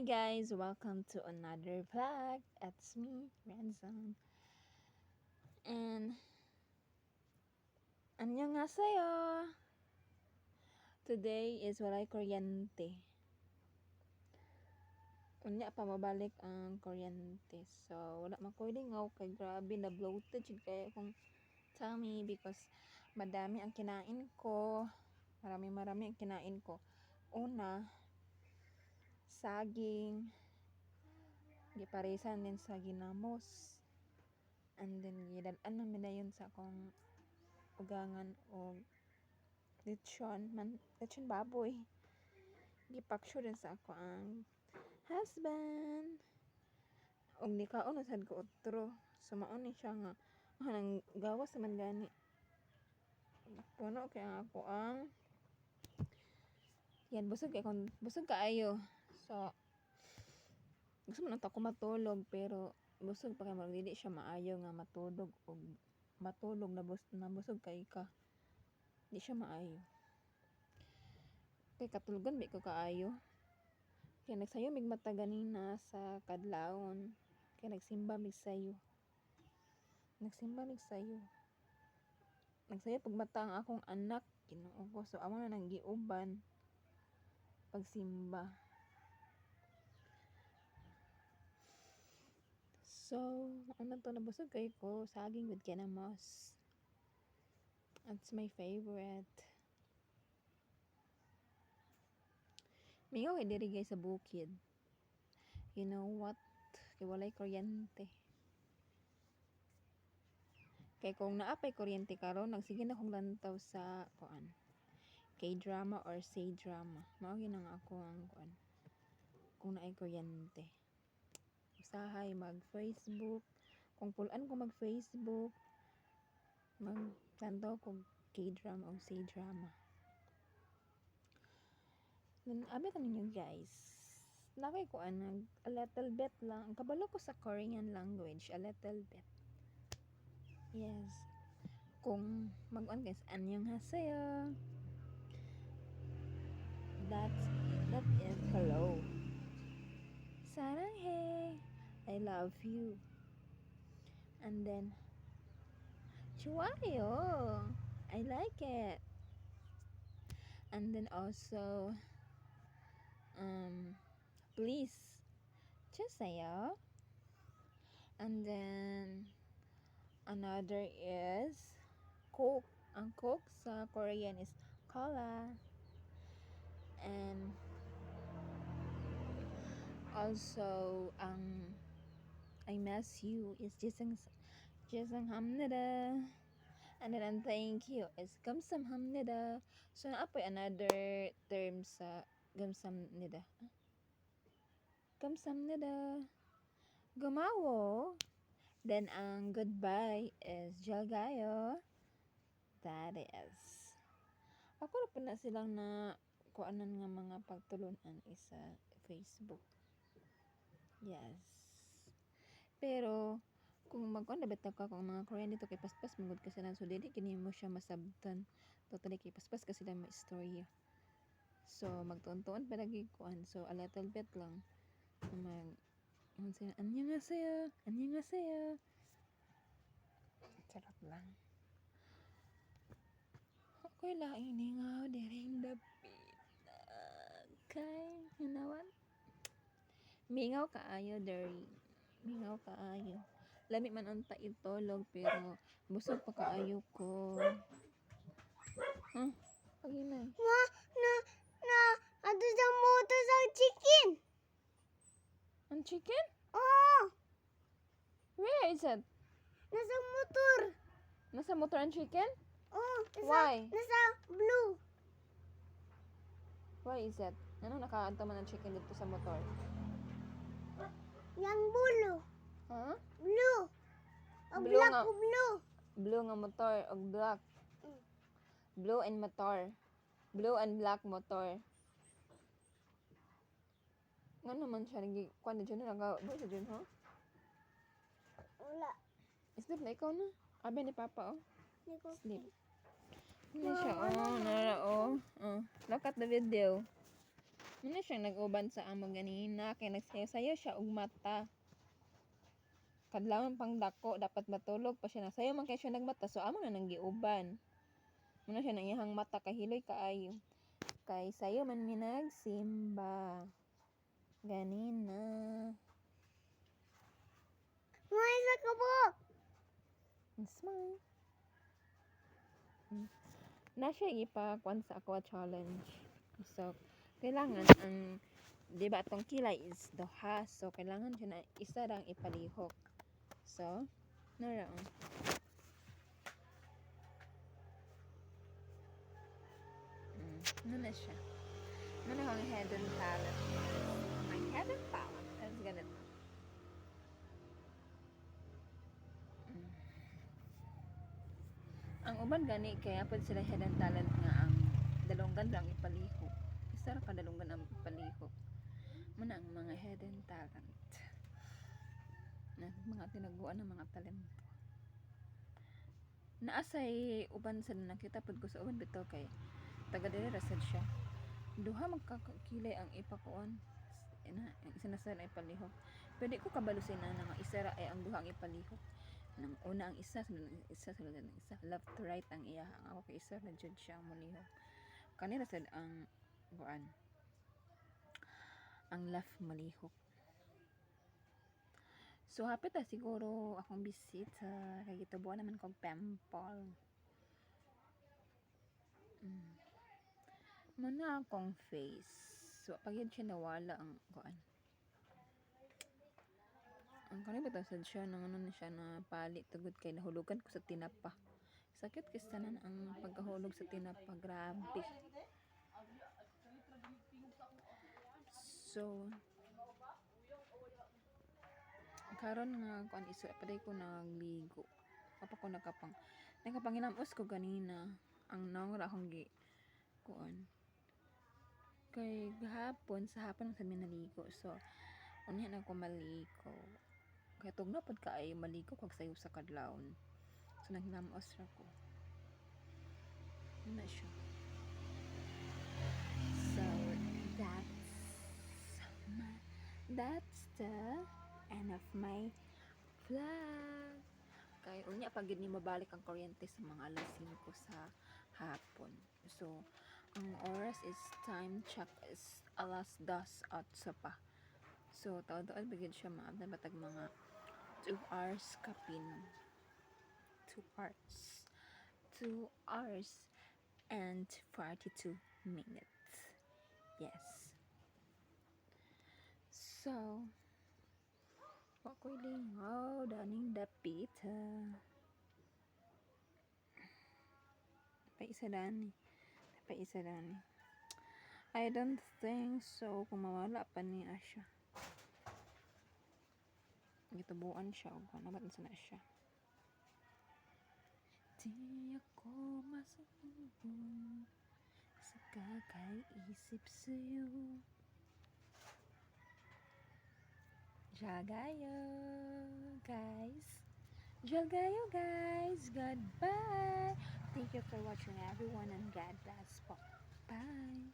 Hi guys, welcome to another vlog. It's me, Ransom. And annyeonghaseyo. Today is walay kuryente. Unya pa mabalik ang kuryente. So wala makolingaw kay grabe na bloated jud kay akong tummy because madami ang kinain ko. Marami ang kinain ko. Una, saging, giparisan din sa ginamos. And then gidalan namin na yun sa akong ugangan o lechon baboy. Gipaksyo din sa ako ang husband. Og nikaon na sad ko otro. Sumaon ni siya nga nang gawas naman gani. Puno kay ako ang yan busog kaayo. So gusto man ako matulog pero busog pa kay mo dili siya maayo nga matulog og matulog na busog kay ka. Di siya maayo. Kay katulugan mi ko kaayo. Kaya nagsayo mig mata ganina sa kadlawon. Kaya nagsimba mig sayo. Nagsayo pag mata ang akong anak. Ginoo ko. So amo na nang giuban pagsimba. So, ano to nabusog kay ko saging with kinamos. That's my favorite. Mingaw kay diri guys sa bukid. You know what? Kay walay kuryente. Kay kung naapay kuryente karon nagsige na kong lantaw sa kuan. K-drama or C-drama. Mao gyud ang ako ang kuan. Kung naay kuryente. Usahay mag-Facebook. Kung pulan ko mag-Facebook, maglantaw ko K-drama o C-drama. Then abot ninyo guys. Nakay ko a little bit lang. Kabalo ko sa Korean language, a little bit. Yes. Kung mag-on guys, annyeonghaseyo. That is hello. Saranghae. I love you. And then 좋아요. I like it. And then also please 주세요. And then another is Coke. Ang Coke sa Korean is cola. And also ang I miss you is 죄송합니다. And then ang thank you is 감사합니다. So naapoy another term sa 감사합니다. 감사합니다. Gumawo. Then ang goodbye is 잘 가요. That is. Ako na po na silang na kuanan nga mga pagtulunan isa Facebook. Yes. Pero kung magkuan dapat ka kung mga Korean dito kay paspas magud kasi lang so dili kini mo siya masabtan. Totally kay paspas kasi lang may istorya. So magtuon-tuon pa lagi kuan. So a little bit lang mag annyeonghaseyo. Charot lang. Ako'y laing ningaw diring dapit. Okay, you know what? Mingaw kaayo diri. Mingaw kaayo. Lami man unta itulog pero busog pa kaayo ko. Huh? Paginay. Ato sa motor sa chicken. Ang chicken? Oh, Where is it? nasa motor. Nasa motor ang chicken? Oh, Why? nasa blue. Why is it? Ano nakaanto man ang chicken dito sa motor? Yang blue. Huh? Blue. O Blue black nga. o blue. Blue nga motor o black. Blue and motor. Blue and black motor. Nga naman siya nagi kuan na dyan na siya dyan, ha? Wala. Sleep na ikaw na. Abi ni Papa, oh. Hindi ko. Sleep. Hindi siya, oh. Nara, oh. Look at the video. Muna siyang nag-uban sa amo ganina kay nagsayo-sayo siya og mata. Kadlawon pang dako dapat matulog pa siya nasayo man kay siya nagmata so amo na nang giuban. Muna siya nang iyang mata kahiloy kaayo. Kay sayo man mi nagsimba. Ganina. May isa ka po. Smile. Na siya ipakuan sa aqua challenge. So, kailangan ang di ba atong kilay is duha. So, kailangan siya na isa lang ipalihok. So, nara ang ano na siya. Ano ang head and talent? My head and talent is ganito. Ang uban gani kaya pud sila head and talent nga ang dalunggan lang ipalihok. Isa ra ka dalunggan ang ipalihok. Muna ang mga head and talent. Na mga tinaguan ng mga talento. Naasay uban sa nakita pud ko sa uban bitaw kay taga diri ra sad siya. Duha magkakilay ang ipakuan. Ang sinasal ay palihok. Pwede ko kabalusin na nga isa ra ay ang duha ang ipalihok. Nang una ang isa, sunod ang isa, sunod ang isa. Left to right ang iya. Ang ako kay isa na judge siya ang mulihok. Kanila sad ang buan. Ang left malihok. So hapit na siguro akong bisita kay gitubuan naman kong pimple. Muna akong face. So pag yun siya nawala ang kuan. Ang kanibatan sad siya nang ano na siya na pali tugod kay nahulugan ko sa tinapa. Sakit kistanan ang pagkahulog sa tinapa, grabe. So karon nga kuan iso paday ko nagligo. Apa ko nakapanginamos ko ganina ang naong ra akong gi kuan. Kay gahapon sa hapon sa minaligo. So unya na ko maligo. Kaya tugna pod kaay maligo kag sayo sa kadlawon. So naghinamos ra ko. Ano siya. So that's the end of my vlog. Kay unya pag gid ni mabalik ang kuryente sa mga alas 5 sa hapon. So ang oras is time check is alas 2:08 pa. So taod-taod bigid siya maabdan batag mga 2 hours kapin. 2 hours. 2 hours and 42 minutes. Yes. So, ako'y lingaw, daning dapita. Paisa dani. I don't think so. Kung mawala pa niya siya. Gitubuan siya. O naman na siya. Di ako masubong sa kakaisip sa'yo. Jalgayo, guys. Goodbye. Thank you for watching everyone and God bless po. Bye.